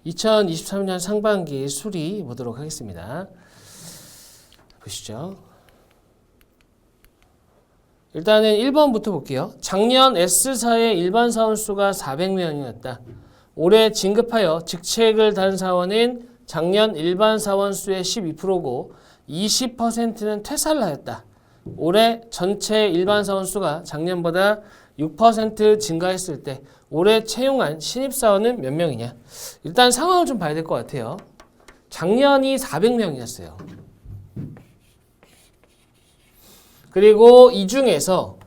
2023년 상반기 수리 보도록 하겠습니다. 보시죠. 일단은 1번부터 볼게요. 작년 S사의 일반 사원수가 400명이었다. 올해 진급하여 직책을 단 사원은 작년 일반 사원수의 12%고 20%는 퇴사를 하였다. 올해 전체 일반 사원수가 작년보다 6% 증가했을 때 올해 채용한 신입사원은 몇 명이냐? 일단 상황을 좀 봐야 될 것 같아요. 작년이 400명이었어요. 그리고 이 중에서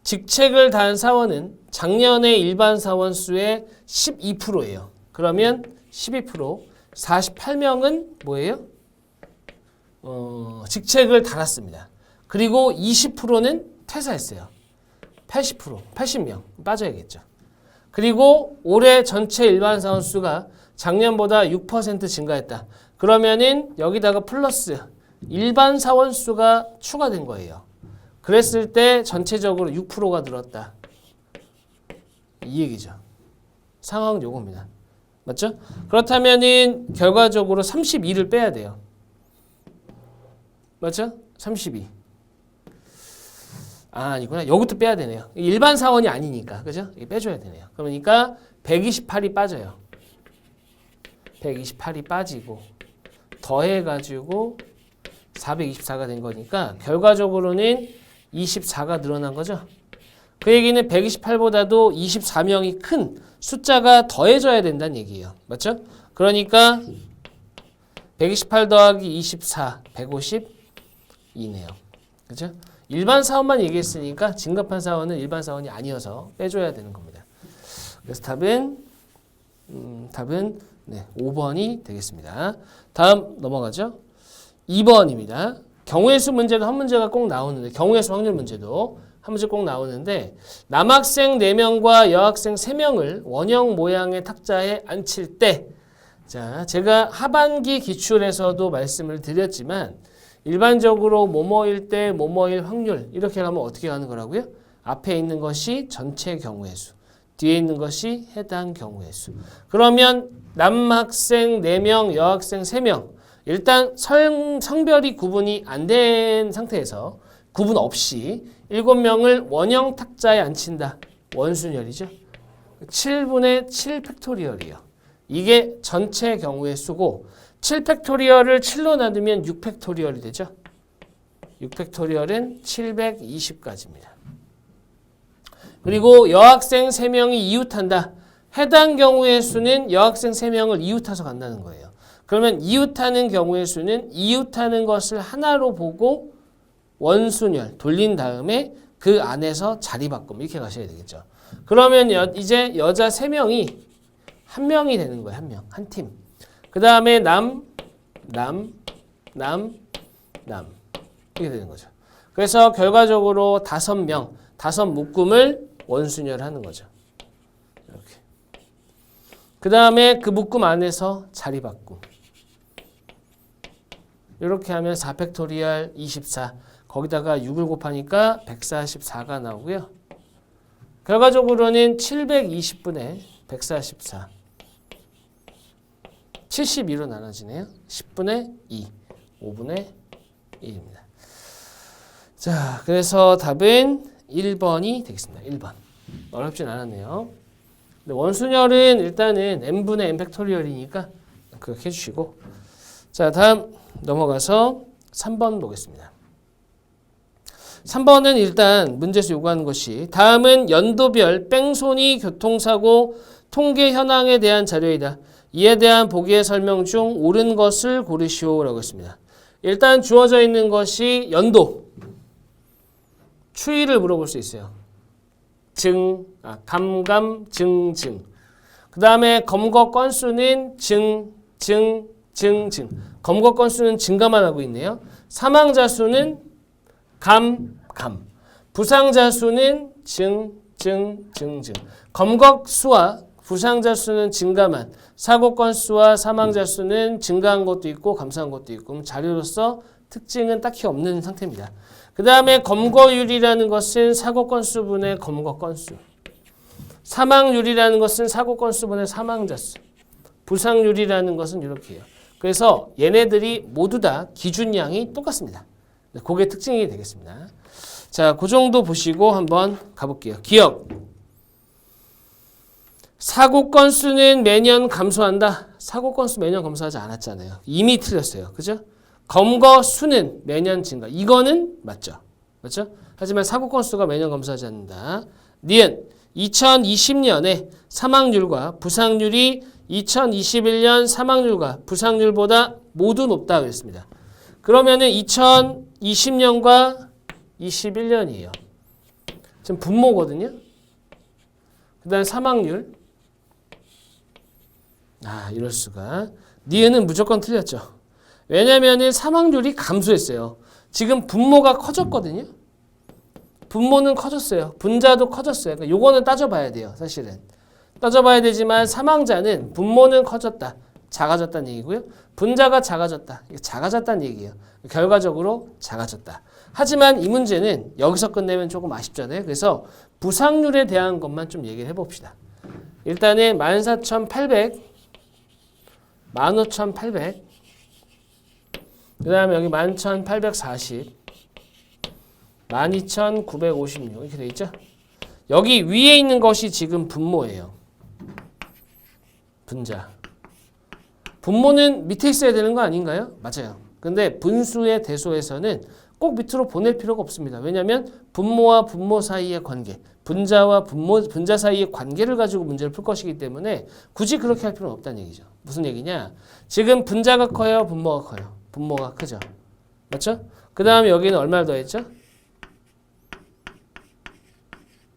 직책을 단 사원은 작년의 일반 사원 수의 12%예요. 그러면 12%, 48명은 뭐예요? 직책을 달았습니다. 그리고 20%는 퇴사했어요. 80%, 80명 빠져야겠죠. 그리고 올해 전체 일반 사원 수가 작년보다 6% 증가했다. 그러면은 여기다가 플러스 일반 사원 수가 추가된 거예요. 그랬을 때 전체적으로 6%가 늘었다. 이 얘기죠. 상황은 요겁니다. 맞죠? 그렇다면은 결과적으로 32를 빼야 돼요. 맞죠? 32. 아니구나. 여기부터 빼야 되네요. 일반 사원이 아니니까. 그죠? 빼줘야 되네요. 그러니까 128이 빠져요. 128이 빠지고 더해가지고 424가 된 거니까 결과적으로는 24가 늘어난 거죠. 그 얘기는 128보다도 24명이 큰 숫자가 더해져야 된다는 얘기예요. 맞죠? 그러니까 128 더하기 24, 152네요. 그죠? 일반 사원만 얘기했으니까 진급한 사원은 일반 사원이 아니어서 빼줘야 되는 겁니다. 그래서 답은 5번이 되겠습니다. 다음 넘어가죠. 2번입니다. 경우의 수 문제도 한 문제가 꼭 나오는데 경우의 수 확률 문제도 한 문제 꼭 나오는데 남학생 4명과 여학생 3명을 원형 모양의 탁자에 앉힐 때 자, 제가 하반기 기출에서도 말씀을 드렸지만 일반적으로 뭐뭐일 때 뭐뭐일 확률 이렇게 가면 어떻게 가는 거라고요? 앞에 있는 것이 전체 경우의 수, 뒤에 있는 것이 해당 경우의 수. 그러면 남학생 4명, 여학생 3명 일단 성별이 구분이 안 된 상태에서 구분 없이 7명을 원형 탁자에 앉힌다. 원순열이죠. 7분의 7 팩토리얼이요. 이게 전체 경우의 수고 7 팩토리얼을 7로 나누면 6 팩토리얼이 되죠. 6 팩토리얼은 720까지입니다. 그리고 여학생 3명이 이웃한다. 해당 경우의 수는 여학생 3명을 이웃해서 간다는 거예요. 그러면 이웃하는 경우의 수는 이웃하는 것을 하나로 보고 원순열 돌린 다음에 그 안에서 자리 바꿈 이렇게 가셔야 되겠죠. 그러면 이제 여자 3명이 한 명이 되는 거예요. 한 명, 한 팀. 그 다음에 남 이렇게 되는 거죠. 그래서 결과적으로 5명, 5 묶음을 원순열하는 거죠. 이렇게. 그 다음에 그 묶음 안에서 자리 바꿈. 이렇게 하면 4 팩토리얼 24. 거기다가 6을 곱하니까 144가 나오고요. 결과적으로는 720분의 144. 72로 나눠지네요. 10분의 2, 5분의 1입니다. 자, 그래서 답은 1번이 되겠습니다. 1번. 어렵진 않았네요. 근데 원순열은 일단은 n분의 n 팩토리얼이니까 그렇게 해주시고 자, 다음 넘어가서 3번 보겠습니다. 3번은 일단 문제에서 요구하는 것이 다음은 연도별 뺑소니 교통사고 통계 현황에 대한 자료이다. 이에 대한 보기의 설명 중 옳은 것을 고르시오라고 했습니다. 일단 주어져 있는 것이 연도, 추이를 물어볼 수 있어요. 감감, 증. 그 다음에 검거 건수는 증. 검거 건수는 증가만 하고 있네요. 사망자 수는 감. 부상자 수는 증. 검거 수와 부상자 수는 증가만, 사고 건수와 사망자 수는 증가한 것도 있고 감소한 것도 있고 그럼 자료로서 특징은 딱히 없는 상태입니다. 그 다음에 검거율이라는 것은 사고 건수분의 검거 건수, 사망률이라는 것은 사고 건수분의 사망자 수, 부상률이라는 것은 이렇게 해요. 그래서 얘네들이 모두 다 기준량이 똑같습니다. 그게 특징이 되겠습니다. 자, 그 정도 보시고 한번 가볼게요. 기억. 사고 건수는 매년 감소한다. 사고 건수 매년 감소하지 않았잖아요. 이미 틀렸어요. 그죠? 검거 수는 매년 증가. 이거는 맞죠. 맞죠? 하지만 사고 건수가 매년 감소하지 않는다. 니은 2020년에 사망률과 부상률이 2021년 사망률과 부상률보다 모두 높다 그랬습니다. 그러면은 2020년과 21년이에요. 지금 분모거든요. 그 다음에 사망률. 이럴 수가. 니은은 무조건 틀렸죠. 왜냐면은 사망률이 감소했어요. 지금 분모가 커졌거든요. 분모는 커졌어요. 분자도 커졌어요. 그러니까 요거는 따져봐야 돼요. 사실은. 따져봐야 되지만 사망자는 분모는 커졌다. 작아졌다는 얘기고요. 분자가 작아졌다. 작아졌다는 얘기예요. 결과적으로 작아졌다. 하지만 이 문제는 여기서 끝내면 조금 아쉽잖아요. 그래서 부상률에 대한 것만 좀 얘기를 해봅시다. 일단은 14,800, 15,800, 그 다음에 여기 11,840, 12,956 이렇게 돼 있죠? 여기 위에 있는 것이 지금 분모예요. 분자. 분모는 밑에 있어야 되는 거 아닌가요? 맞아요. 근데 분수의 대소에서는 꼭 밑으로 보낼 필요가 없습니다. 왜냐하면 분모와 분모 사이의 관계, 분자와 분자 사이의 관계를 가지고 문제를 풀 것이기 때문에 굳이 그렇게 할 필요는 없다는 얘기죠. 무슨 얘기냐? 지금 분자가 커요? 분모가 커요? 분모가 크죠. 맞죠? 그 다음에 여기는 얼마를 더했죠?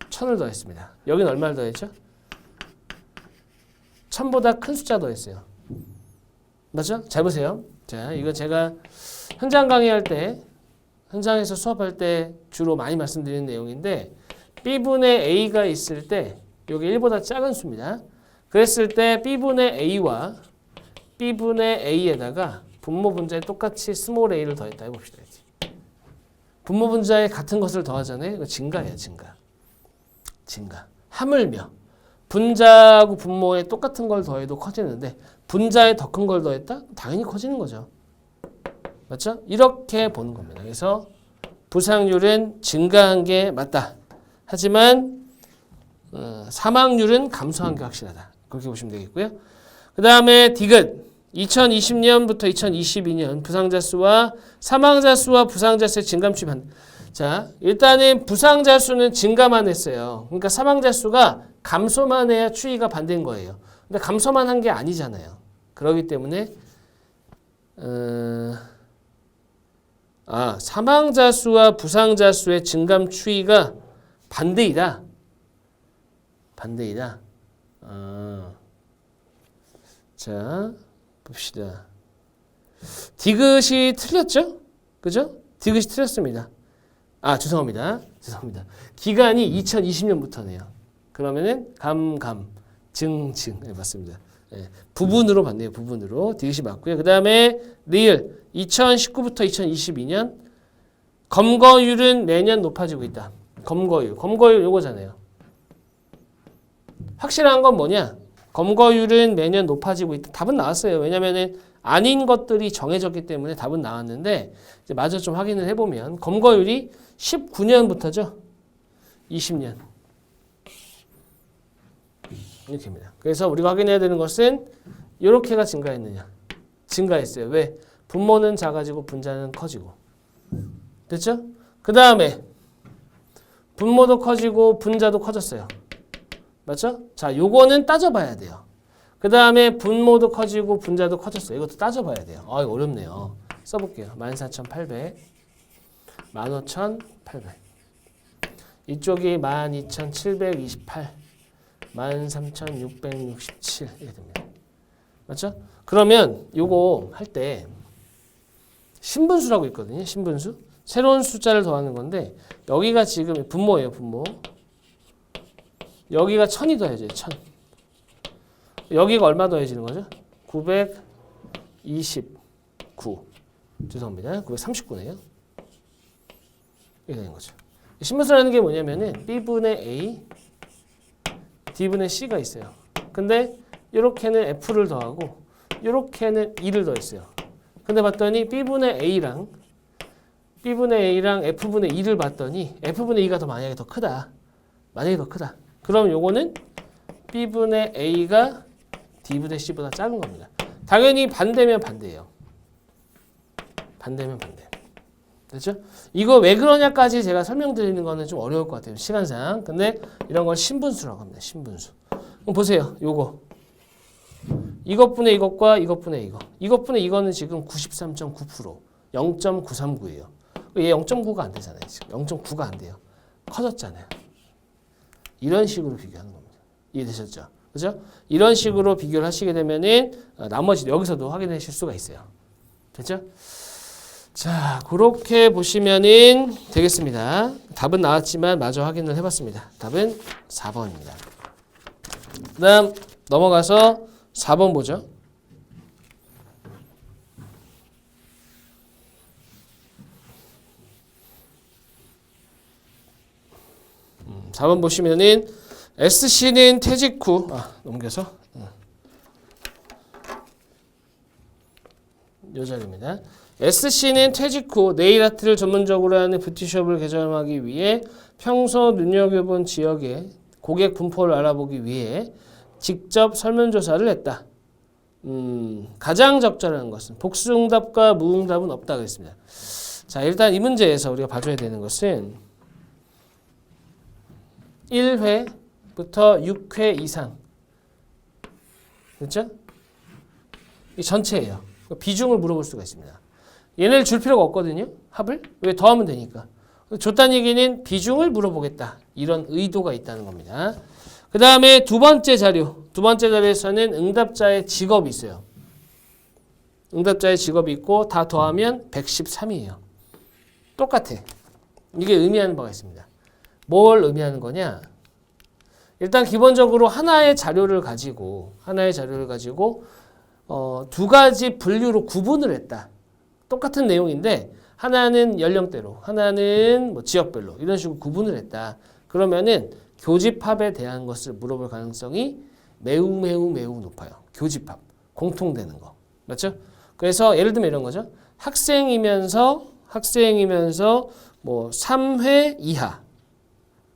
1000을 더했습니다. 여기는 얼마를 더했죠? 1000보다 큰 숫자 더했어요. 맞죠? 잘 보세요. 자, 이거 제가 현장 강의할 때, 현장에서 수업할 때 주로 많이 말씀드리는 내용인데 B분의 A가 있을 때 여기 1보다 작은 수입니다. 그랬을 때 B분의 A와 B분의 A에다가 분모 분자에 똑같이 스몰 a를 더했다 해봅시다. 분모 분자에 같은 것을 더하잖아요. 이거 증가예요. 증가. 하물며 분자하고 분모에 똑같은 걸 더해도 커지는데 분자에 더 큰 걸 더했다? 당연히 커지는 거죠. 맞죠? 이렇게 보는 겁니다. 그래서 부상률은 증가한 게 맞다. 하지만 사망률은 감소한 게 확실하다. 그렇게 보시면 되겠고요. 그 다음에 디귿. 2020년부터 2022년 부상자 수와 사망자 수와 부상자 수의 증감 추이만. 자, 일단은 부상자 수는 증가만 했어요. 그러니까 사망자 수가 감소만 해야 추이가 반대인 거예요. 근데 감소만 한 게 아니잖아요. 그렇기 때문에 사망자 수와 부상자 수의 증감 추이가 반대이다. 자, 봅시다. 디귿이 틀렸죠? 그죠? 디귿이 틀렸습니다. 죄송합니다. 기간이 2020년부터네요. 그러면은 증. 네, 맞습니다. 네, 부분으로 봤네요. 부분으로. 디귿이 맞고요. 그 다음에 리을 2019부터 2022년 검거율은 매년 높아지고 있다. 검거율 요거잖아요. 확실한 건 뭐냐? 검거율은 매년 높아지고 있다. 답은 나왔어요. 왜냐면은 아닌 것들이 정해졌기 때문에 답은 나왔는데 이제 마저 좀 확인을 해보면 검거율이 19년부터죠. 20년. 이렇게입니다. 그래서 우리가 확인해야 되는 것은 이렇게가 증가했느냐. 증가했어요. 왜? 분모는 작아지고 분자는 커지고. 됐죠? 그 다음에 분모도 커지고 분자도 커졌어요. 맞죠? 자, 요거는 따져봐야 돼요. 그 다음에 분모도 커지고 분자도 커졌어요. 이것도 따져봐야 돼요. 이거 어렵네요. 써볼게요. 14,800, 15,800. 이쪽이 12,728, 13,667 이렇게 됩니다. 맞죠? 그러면 요거 할 때 신분수라고 있거든요. 신분수. 새로운 숫자를 더하는 건데 여기가 지금 분모예요. 분모. 여기가 1000이 더해져요. 1000. 여기가 얼마 더해지는 거죠? 929. 죄송합니다. 939네요. 이렇게 되는 거죠. 신분수라는 게 뭐냐면은 B분의 A, D분의 C가 있어요. 근데 이렇게는 F를 더하고 이렇게는 2를 더했어요. 근데 봤더니 B분의 A랑 F분의 2를 봤더니 F분의 2가 만약에 더 크다. 만약에 더 크다. 그럼 요거는 B분의 A가 D분의 C보다 작은 겁니다. 당연히 반대면 반대예요. 반대면 반대. 됐죠? 이거 왜 그러냐까지 제가 설명드리는 거는 좀 어려울 것 같아요. 시간상. 근데 이런 걸 신분수라고 합니다. 신분수. 그럼 보세요. 요거. 이것분의 이것과 이것분의 이거. 이것분의 이거는 지금 93.9%. 0.939예요. 얘 0.9가 안 되잖아요. 지금 0.9가 안 돼요. 커졌잖아요. 이런 식으로 비교하는 겁니다. 이해되셨죠? 그죠? 이런 식으로 비교를 하시게 되면은 나머지 여기서도 확인하실 수가 있어요. 됐죠? 자, 그렇게 보시면은 되겠습니다. 답은 나왔지만 마저 확인을 해봤습니다. 답은 4번입니다. 그 다음 넘어가서 4번 보죠. 4번 보시면은 SC는 퇴직 후 넘겨서 이 자리입니다. SC는 퇴직 후 네일 아트를 전문적으로 하는 뷰티숍을 개점하기 위해 평소 눈여겨본 지역의 고객 분포를 알아보기 위해 직접 설문조사를 했다. 가장 적절한 것은 복수응답과 무응답은 없다고 했습니다. 자, 일단 이 문제에서 우리가 봐줘야 되는 것은 1회부터 6회 이상. 그렇죠? 이 전체예요. 비중을 물어볼 수가 있습니다. 얘네를 줄 필요가 없거든요. 합을. 왜? 더하면 되니까. 줬다는 얘기는 비중을 물어보겠다. 이런 의도가 있다는 겁니다. 그 다음에 두 번째 자료. 두 번째 자료에서는 응답자의 직업이 있어요. 응답자의 직업이 있고 다 더하면 113이에요. 똑같아. 이게 의미하는 바가 있습니다. 뭘 의미하는 거냐? 일단 기본적으로 하나의 자료를 가지고 두 가지 분류로 구분을 했다. 똑같은 내용인데 하나는 연령대로, 하나는 뭐 지역별로 이런 식으로 구분을 했다. 그러면은 교집합에 대한 것을 물어볼 가능성이 매우 높아요. 교집합, 공통되는 거. 맞죠? 그래서 예를 들면 이런 거죠. 학생이면서 뭐 3회 이하.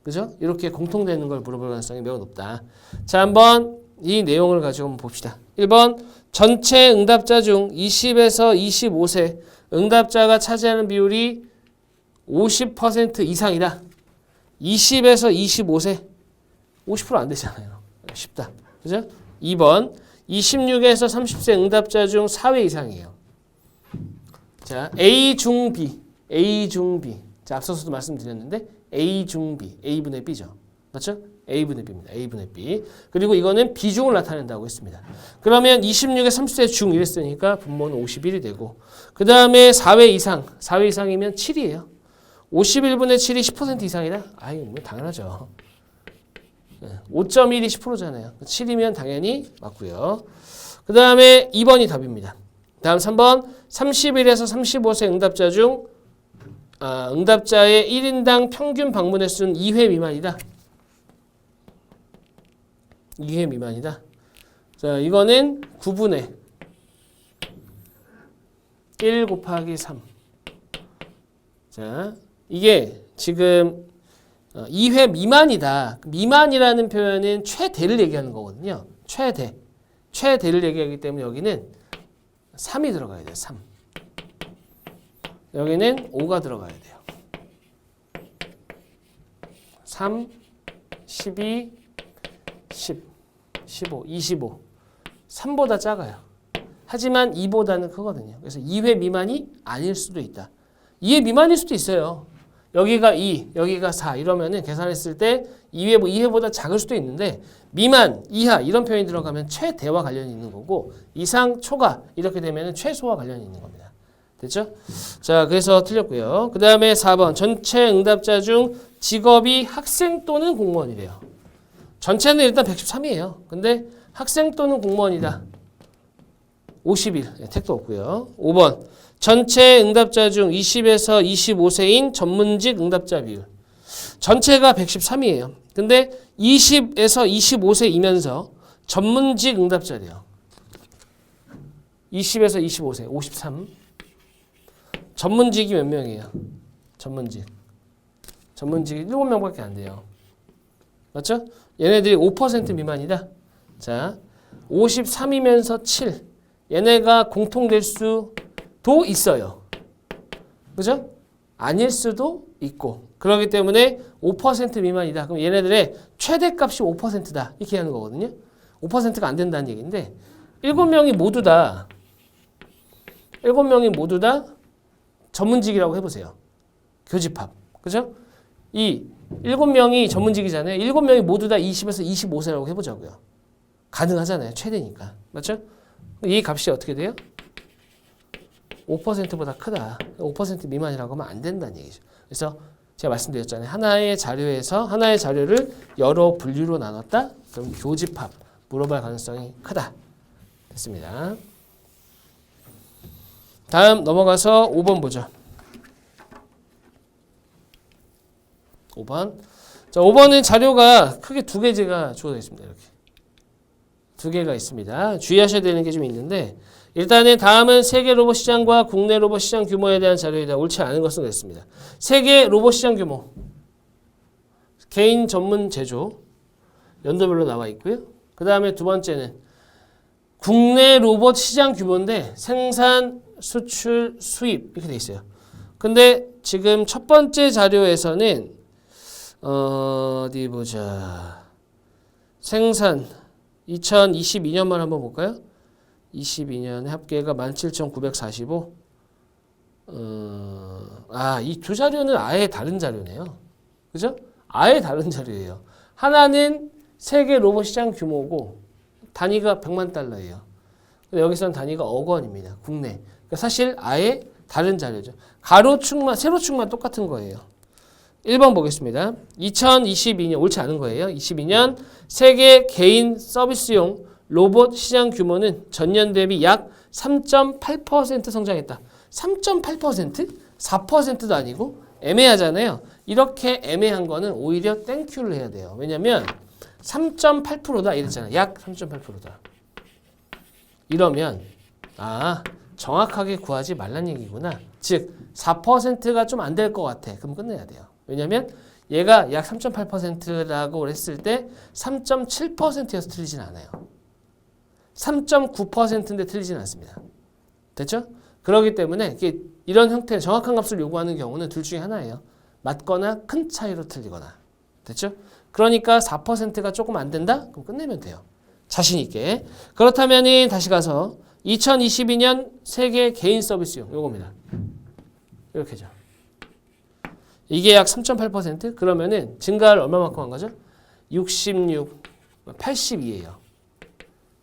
그죠? 이렇게 공통되는 걸 물어볼 가능성이 매우 높다. 자, 한번 이 내용을 가지고 한번 봅시다. 1번 전체 응답자 중 20에서 25세 응답자가 차지하는 비율이 50% 이상이다. 20에서 25세 50% 안 되잖아요. 쉽다. 그죠? 2번 26에서 30세 응답자 중 4회 이상이에요. 자, A 중 B. 자, 앞서서도 말씀드렸는데 A 중 B, A분의 B죠. 맞죠? A분의 B입니다. A분의 B. 그리고 이거는 비중을 나타낸다고 했습니다. 그러면 26에 30세 중 이랬으니까 분모는 51이 되고 그 다음에 4회 이상이면 7이에요. 51분의 7이 10% 이상이다? 아유, 뭐 당연하죠. 5.1이 10%잖아요. 7이면 당연히 맞고요. 그 다음에 2번이 답입니다. 다음 3번 31에서 35세 응답자 중 응답자의 1인당 평균 방문 횟수는 2회 미만이다. 2회 미만이다. 자, 이거는 9분의 1 곱하기 3. 자, 이게 지금 2회 미만이다. 미만이라는 표현은 최대를 얘기하는 거거든요. 최대를 얘기하기 때문에 여기는 3이 들어가야 돼요. 3. 여기는 5가 들어가야 돼요. 3, 12, 10, 15, 25. 3보다 작아요. 하지만 2보다는 크거든요. 그래서 2회 미만이 아닐 수도 있다. 2회 미만일 수도 있어요. 여기가 2, 여기가 4 이러면은 계산했을 때 2회보다 작을 수도 있는데 미만, 이하 이런 표현이 들어가면 최대와 관련이 있는 거고 이상, 초과 이렇게 되면은 최소와 관련이 있는 겁니다. 됐죠? 자, 그래서 틀렸고요. 그 다음에 4번 전체 응답자 중 직업이 학생 또는 공무원이래요. 전체는 일단 113이에요. 근데 학생 또는 공무원이다. 51. 네, 택도 없고요. 5번 전체 응답자 중 20에서 25세인 전문직 응답자 비율. 전체가 113이에요. 근데 20에서 25세이면서 전문직 응답자래요. 20에서 25세, 53. 전문직이 몇 명이에요? 전문직이 7명밖에 안 돼요. 맞죠? 얘네들이 5% 미만이다. 자, 53이면서 7. 얘네가 공통될 수도 있어요. 그죠? 아닐 수도 있고. 그렇기 때문에 5% 미만이다. 그럼 얘네들의 최대값이 5%다. 이렇게 하는 거거든요. 5%가 안 된다는 얘기인데 7명이 모두 다 전문직이라고 해보세요. 교집합. 그죠? 이 7명이 전문직이잖아요. 7명이 모두 다 20에서 25세라고 해보자고요. 가능하잖아요. 최대니까. 맞죠? 이 값이 어떻게 돼요? 5%보다 크다. 5% 미만이라고 하면 안 된다는 얘기죠. 그래서 제가 말씀드렸잖아요. 하나의 자료를 여러 분류로 나눴다? 그럼 교집합, 물어볼 가능성이 크다. 됐습니다. 다음 넘어가서 5번 보죠. 5번. 자, 5번은 자료가 크게 두 개 제가 주어져 있습니다. 이렇게. 두 개가 있습니다. 주의하셔야 되는 게 좀 있는데 일단은 다음은 세계 로봇 시장과 국내 로봇 시장 규모에 대한 자료이다. 옳지 않은 것은 그랬습니다. 세계 로봇 시장 규모. 개인 전문 제조. 연도별로 나와 있고요. 그 다음에 두 번째는 국내 로봇 시장 규모인데 생산, 수출, 수입 이렇게 돼 있어요. 근데 지금 첫 번째 자료에서는 어디 보자. 생산 2022년만 한번 볼까요? 22년에 합계가 17,945. 이 두 자료는 아예 다른 자료네요. 그죠? 아예 다른 자료예요. 하나는 세계 로봇 시장 규모고 단위가 100만 달러예요. 근데 여기서는 단위가 억 원입니다. 국내. 그러니까 사실 아예 다른 자료죠. 가로축만, 세로축만 똑같은 거예요. 1번 보겠습니다. 2022년, 옳지 않은 거예요. 22년 세계 개인 서비스용 로봇 시장 규모는 전년 대비 약 3.8% 성장했다. 3.8%? 4%도 아니고 애매하잖아요. 이렇게 애매한 거는 오히려 땡큐를 해야 돼요. 왜냐면 3.8%다 이랬잖아요. 약 3.8%다. 이러면 정확하게 구하지 말란 얘기구나. 즉 4%가 좀 안 될 것 같아. 그럼 끝내야 돼요. 왜냐면 얘가 약 3.8%라고 했을 때 3.7%여서 틀리진 않아요. 3.9%인데 틀리진 않습니다. 됐죠? 그렇기 때문에 이런 형태의 정확한 값을 요구하는 경우는 둘 중에 하나예요. 맞거나 큰 차이로 틀리거나. 됐죠? 그러니까 4%가 조금 안 된다? 그럼 끝내면 돼요. 자신 있게. 그렇다면 다시 가서 2022년 세계 개인 서비스용 요겁니다. 이렇게죠. 이게 약 3.8%? 그러면은 증가를 얼마만큼 한 거죠? 66, 82예요.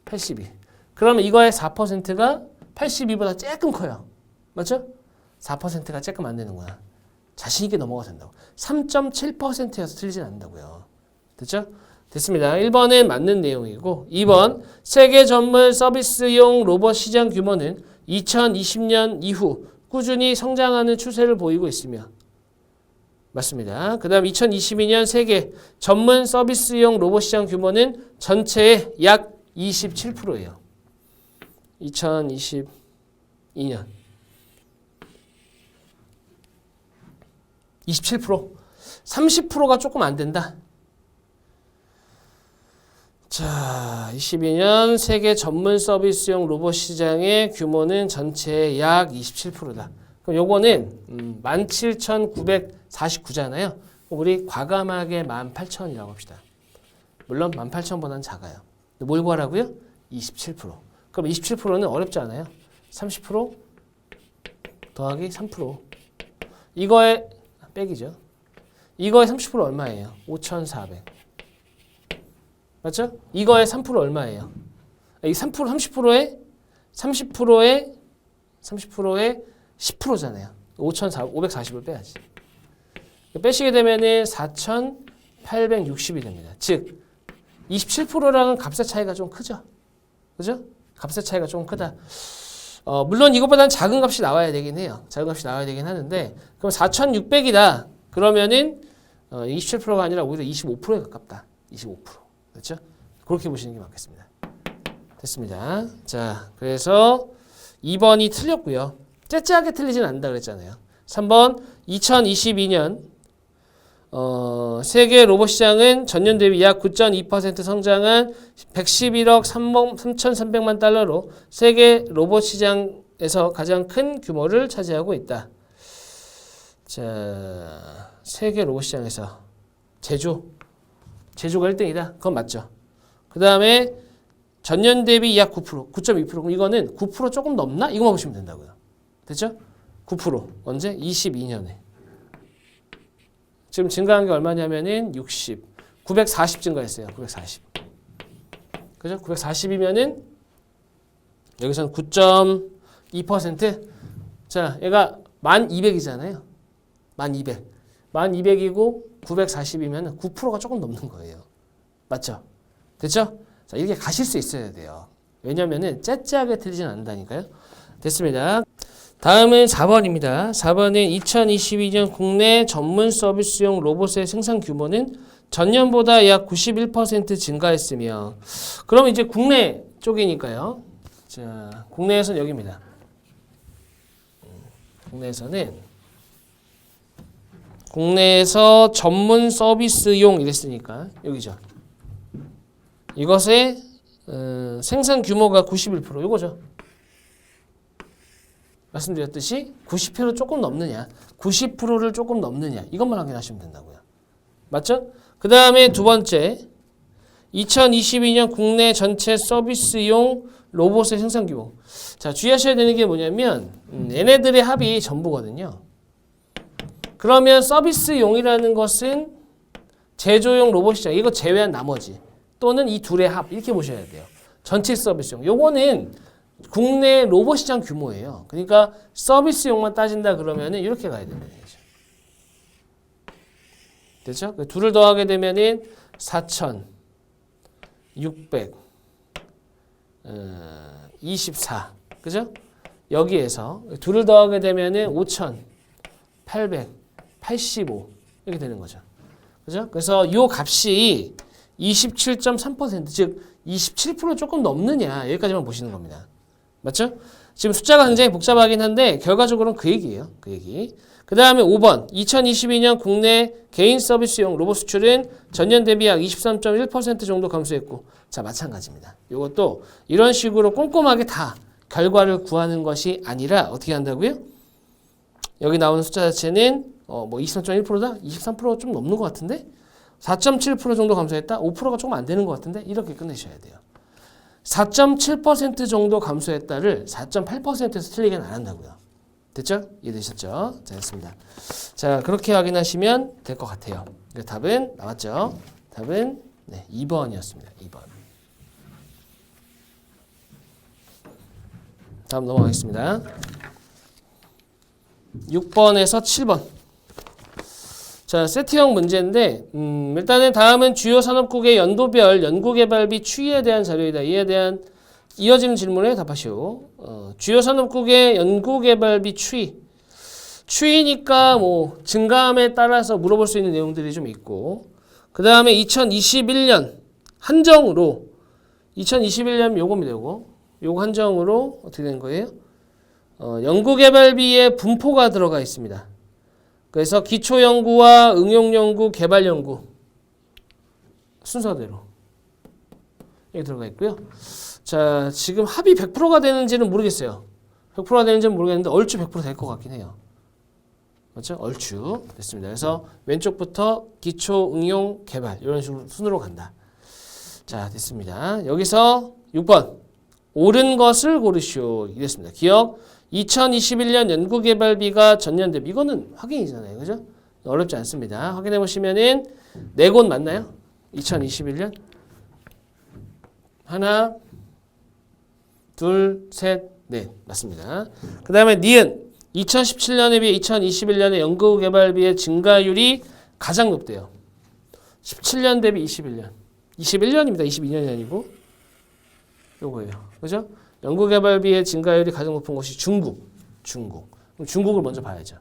82. 그러면 이거의 4%가 82보다 조금 커요. 맞죠? 4%가 조금 안 되는구나. 자신 있게 넘어가도 된다고. 3.7%여서 틀리진 않는다고요. 됐죠? 됐습니다. 1번은 맞는 내용이고 2번 세계 전문 서비스용 로봇 시장 규모는 2020년 이후 꾸준히 성장하는 추세를 보이고 있으며 맞습니다. 그 다음 2022년 세계 전문 서비스용 로봇 시장 규모는 전체의 약 27%예요. 2022년 27%. 30%가 조금 안 된다. 자, 22년 세계 전문 서비스용 로봇 시장의 규모는 전체의 약 27%다. 그럼 요거는 17,949잖아요. 우리 과감하게 18,000이라고 합시다. 물론 18,000보다는 작아요. 뭘 구하라고요? 27%. 그럼 27%는 어렵지 않아요. 30% 더하기 3%. 이거의 빼기죠. 이거의 30% 얼마예요? 5,400. 맞죠? 이거의 3% 얼마예요? 이 3%, 30%의 10%잖아요. 540을 빼야지. 빼시게 되면은 4,860이 됩니다. 즉 27%랑은 값의 차이가 좀 크죠. 그죠? 값의 차이가 좀 크다. 물론 이것보다는 작은 값이 나와야 되긴 해요. 작은 값이 나와야 되긴 하는데 그럼 4,600이다. 그러면은 27%가 아니라 오히려 25%에 가깝다. 25%. 그렇죠? 그렇게 보시는 게 맞겠습니다. 됐습니다. 자, 그래서 2번이 틀렸고요. 째째하게 틀리진 않는다 그랬잖아요. 3번 2022년 세계 로봇 시장은 전년 대비 약 9.2% 성장한 111억 3,300만 달러로 세계 로봇 시장에서 가장 큰 규모를 차지하고 있다. 자, 세계 로봇 시장에서 제조가 1등이다. 그건 맞죠. 그 다음에 전년 대비 약 9%, 9.2%. 그럼 이거는 9% 조금 넘나? 이거만 보시면 된다고요. 됐죠? 9%. 언제? 22년에. 지금 증가한 게 얼마냐면은 60. 940 증가했어요. 940. 그죠? 940이면은 여기서는 9.2%. 자, 얘가 1200이잖아요. 1200. 1200이고 940이면 9%가 조금 넘는 거예요. 맞죠? 됐죠? 자, 이렇게 가실 수 있어야 돼요. 왜냐면은 째째하게 틀리진 않는다니까요. 됐습니다. 다음은 4번입니다. 4번은 2022년 국내 전문 서비스용 로봇의 생산 규모는 전년보다 약 91% 증가했으며, 그럼 이제 국내 쪽이니까요. 자, 국내에서는 여기입니다. 국내에서 전문 서비스용 이랬으니까 여기죠. 이것의 생산 규모가 91% 이거죠. 말씀드렸듯이 90% 조금 넘느냐, 90%를 조금 넘느냐 이것만 확인하시면 된다고요. 맞죠? 그 다음에 두 번째 2022년 국내 전체 서비스용 로봇의 생산 규모. 자, 주의하셔야 되는 게 뭐냐면 얘네들의 합이 전부거든요. 그러면 서비스용이라는 것은 제조용 로봇이죠. 이거 제외한 나머지 또는 이 둘의 합 이렇게 보셔야 돼요. 전체 서비스용. 요거는 국내 로봇 시장 규모예요. 그러니까 서비스용만 따진다 그러면은 이렇게 가야 되는 거죠. 됐죠? 둘을 더하게 되면은 4,624. 그죠? 여기에서 둘을 더하게 되면은 5,885 이렇게 되는 거죠. 그죠? 그래서 요 값이 27.3%, 즉 27% 조금 넘느냐 여기까지만 보시는 겁니다. 맞죠? 지금 숫자가 굉장히 복잡하긴 한데 결과적으로는 그 얘기예요. 그 얘기. 그 다음에 5번 2022년 국내 개인 서비스용 로봇 수출은 전년 대비 약 23.1% 정도 감소했고, 자 마찬가지입니다. 이것도 이런 식으로 꼼꼼하게 다 결과를 구하는 것이 아니라 어떻게 한다고요? 여기 나오는 숫자 자체는 뭐 23.1%다? 23% 좀 넘는 것 같은데? 4.7% 정도 감소했다? 5%가 조금 안 되는 것 같은데? 이렇게 끝내셔야 돼요. 4.7% 정도 감소했다를 4.8%에서 틀리게는 안 한다고요. 됐죠? 이해되셨죠? 자, 됐습니다. 자, 그렇게 확인하시면 될 것 같아요. 답은 나왔죠? 답은 네, 2번이었습니다. 2번. 다음 넘어가겠습니다. 6번에서 7번. 자, 세트형 문제인데 일단은 다음은 주요 산업국의 연도별 연구개발비 추이에 대한 자료이다. 이에 대한 이어지는 질문에 답하시오. 주요 산업국의 연구개발비 추이니까 뭐 증가함에 따라서 물어볼 수 있는 내용들이 좀 있고, 그 다음에 2021년 한정으로 2021년 요겁니다. 요거 한정으로 어떻게 된 거예요? 연구개발비의 분포가 들어가 있습니다. 그래서 기초연구와 응용연구, 개발연구 순서대로 여기 들어가 있고요. 자, 지금 합이 100%가 되는지는 모르겠어요. 100%가 되는지는 모르겠는데 얼추 100% 될 것 같긴 해요. 맞죠? 얼추 됐습니다. 그래서 왼쪽부터 기초, 응용, 개발 이런 식으로 순으로 간다. 자, 됐습니다. 여기서 6번 옳은 것을 고르시오 이랬습니다. 기억 2021년 연구개발비가 전년 대비 이거는 확인이잖아요. 그죠? 어렵지 않습니다. 확인해 보시면은 4곳 맞나요? 2021년 하나 둘 셋 넷 맞습니다. 그 다음에 니은 2017년에 비해 2021년에 연구개발비의 증가율이 가장 높대요. 17년 대비 21년 21년입니다. 22년이 아니고 요거예요. 그죠? 연구개발비의 증가율이 가장 높은 곳이 중국. 그럼 중국을 먼저 봐야죠.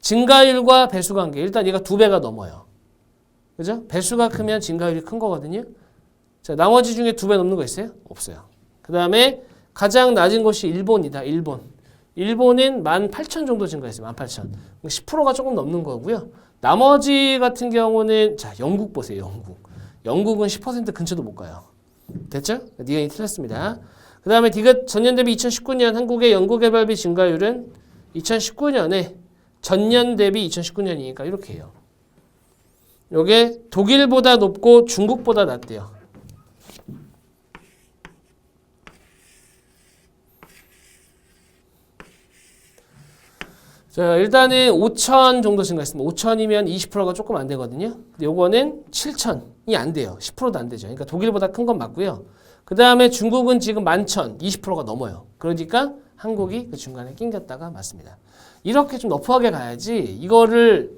증가율과 배수관계. 일단 얘가 2배가 넘어요. 그죠? 배수가 크면 증가율이 큰 거거든요. 자, 나머지 중에 2배 넘는 거 있어요? 없어요. 그 다음에 가장 낮은 곳이 일본이다. 일본은 18,000 정도 증가했어요. 18,000. 10%가 조금 넘는 거고요. 나머지 같은 경우는 자 영국 보세요. 영국은 10% 근처도 못 가요. 됐죠? 니은이 틀렸습니다. 그 다음에 디귿 전년 대비 2019년 한국의 연구개발비 증가율은 2019년에 전년 대비 2019년이니까 이렇게 해요. 요게 독일보다 높고 중국보다 낮대요. 자, 일단은 5,000 정도 증가했습니다. 5,000이면 20%가 조금 안 되거든요. 근데 요거는 7,000이 안 돼요. 10%도 안 되죠. 그러니까 독일보다 큰 건 맞고요. 그 다음에 중국은 지금 11,000, 20%가 넘어요. 그러니까 한국이 그 중간에 낑겼다가 맞습니다. 이렇게 좀 너프하게 가야지 이거를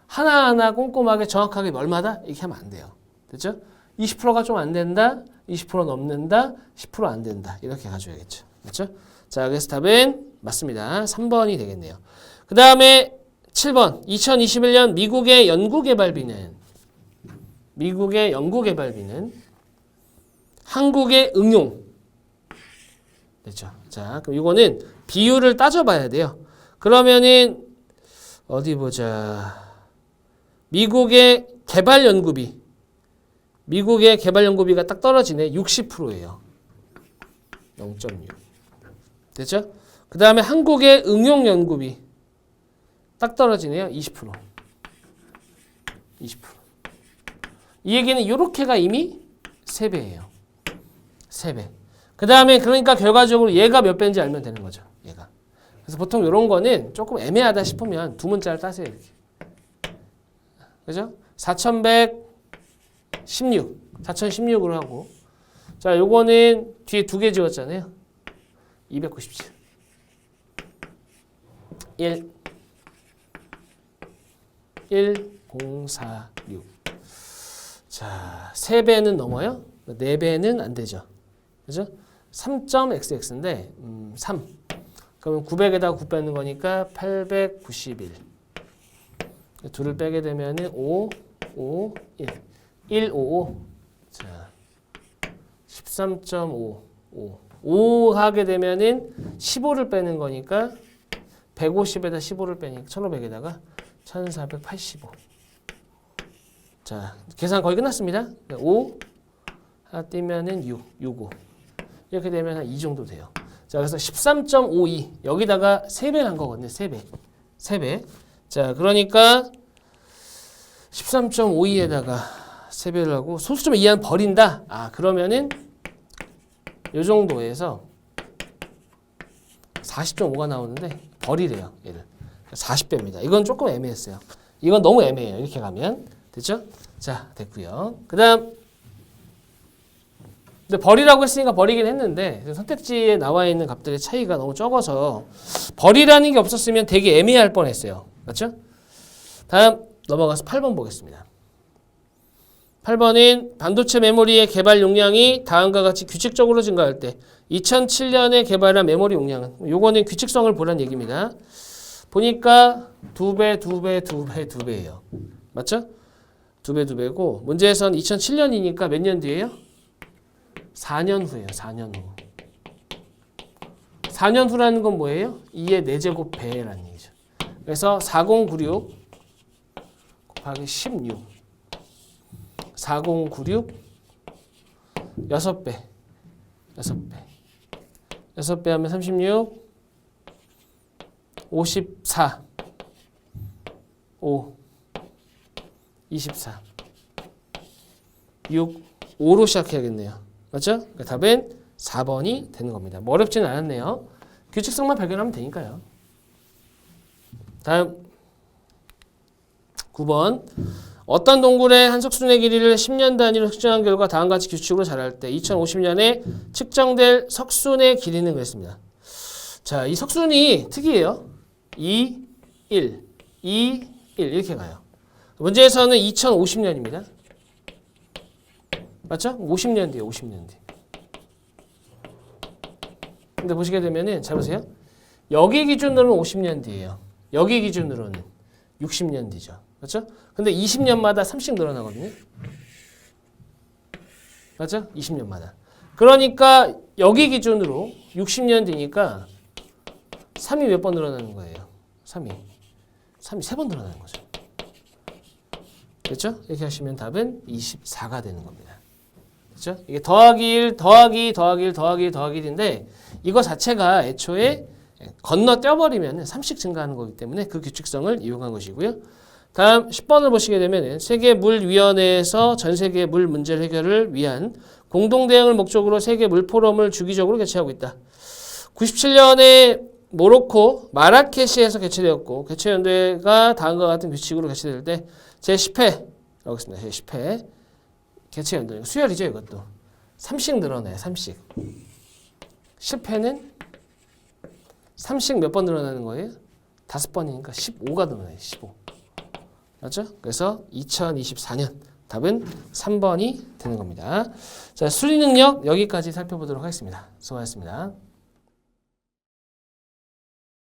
하나하나 꼼꼼하게 정확하게 얼마다? 이렇게 하면 안 돼요. 됐죠? 20%가 좀 안 된다, 20% 넘는다, 10% 안 된다. 이렇게 가져야겠죠. 됐죠? 자, 그래서 답은 맞습니다. 3번이 되겠네요. 그 다음에 7번. 2021년 미국의 연구개발비는 한국의 응용. 됐죠? 자, 그럼 이거는 비율을 따져봐야 돼요. 그러면은 어디 보자. 미국의 개발연구비가 딱 떨어지네. 60%예요. 0.6. 됐죠? 그 다음에 한국의 응용연구비 딱 떨어지네요. 20%. 이 얘기는 이렇게가 이미 3배예요. 3배. 그 다음에 그러니까 결과적으로 얘가 몇 배인지 알면 되는 거죠. 얘가. 그래서 보통 이런 거는 조금 애매하다 싶으면 두 문자를 따세요. 이렇게. 그죠? 4,116으로 하고. 자, 요거는 뒤에 2개 지웠잖아요. 297. 1046. 자, 3배는 넘어요? 4배는 안 되죠. 그죠? 3.xx인데 3. 그러면 900에다가 9 빼는 거니까 891. 둘을 빼게 되면은 5, 5, 1. 1, 5, 5. 자, 13.5, 5 하게 되면은 15를 빼는 거니까 150에다 15를 빼니까 1500에다가 1485. 자, 계산 거의 끝났습니다. 5 하나 띄면은 6, 65. 이렇게 되면 한 2 정도 돼요. 자, 그래서 13.52 여기다가 3배를 한 거거든요. 3배. 자, 그러니까 13.52에다가 3배를 하고 소수점 이하는 버린다. 아, 그러면은 요 정도에서 40.5가 나오는데 버리래요. 얘를. 40배입니다. 이건 조금 애매했어요. 이건 너무 애매해요. 이렇게 가면. 됐죠? 자, 됐고요. 그다음 근데 버리라고 했으니까 버리긴 했는데 선택지에 나와 있는 값들의 차이가 너무 적어서 버리라는 게 없었으면 되게 애매할 뻔했어요. 맞죠? 다음 넘어가서 8번 보겠습니다. 8번은 반도체 메모리의 개발 용량이 다음과 같이 규칙적으로 증가할 때 2007년에 개발한 메모리 용량은 요거는 규칙성을 보란 얘기입니다. 보니까 2배예요. 맞죠? 2배고 문제에서는 2007년이니까 몇 년 뒤에요? 4년 후예요. 4년 후. 4년 후라는 건 뭐예요? 2의 4제곱 배라는 얘기죠. 그래서 4096 곱하기 16 4096 6배 6배 하면 36 54 5 24 6 5로 시작해야겠네요. 맞죠? 그러니까 답은 4번이 되는 겁니다. 뭐 어렵지는 않았네요. 규칙성만 발견하면 되니까요. 다음 9번 어떤 동굴의 한석순의 길이를 10년 단위로 측정한 결과 다음과 같이 규칙으로 자랄 때 2050년에 측정될 석순의 길이는 그랬습니다. 자, 이 석순이 특이해요. 2, 1, 2, 1 이렇게 가요. 문제에서는 2050년입니다. 맞죠? 50년 뒤에 50년 뒤. 근데 보시게 되면은 잘 보세요. 여기 기준으로는 50년 뒤예요. 여기 기준으로는 60년 뒤죠. 그렇죠? 근데 20년마다 3씩 늘어나거든요. 맞죠? 20년마다. 그러니까 여기 기준으로 60년 뒤니까 3이 몇 번 늘어나는 거예요? 3이 3번 늘어나는 거죠. 그렇죠? 이렇게 하시면 답은 24가 되는 겁니다. 그렇죠? 이게 더하기 1, 더하기 1인데 이거 자체가 애초에 건너뛰어버리면 3씩 증가하는 거기 때문에 그 규칙성을 이용한 것이고요. 다음 10번을 보시게 되면 세계물위원회에서 전 세계 물 문제 해결을 위한 공동대응을 목적으로 세계 물 포럼을 주기적으로 개최하고 있다. 97년에 모로코 마라케시에서 개최되었고 개최연대가 다음과 같은 규칙으로 개최될 때 제10회 라고 했습니다. 제10회 개최연대 수열이죠. 이것도 3씩 늘어나요. 3씩. 10회는 3씩 몇 번 늘어나는 거예요? 5번이니까 15가 늘어나요. 15. 맞죠? 그래서 2024년 답은 3번이 되는 겁니다. 자, 수리 능력 여기까지 살펴보도록 하겠습니다. 수고하셨습니다.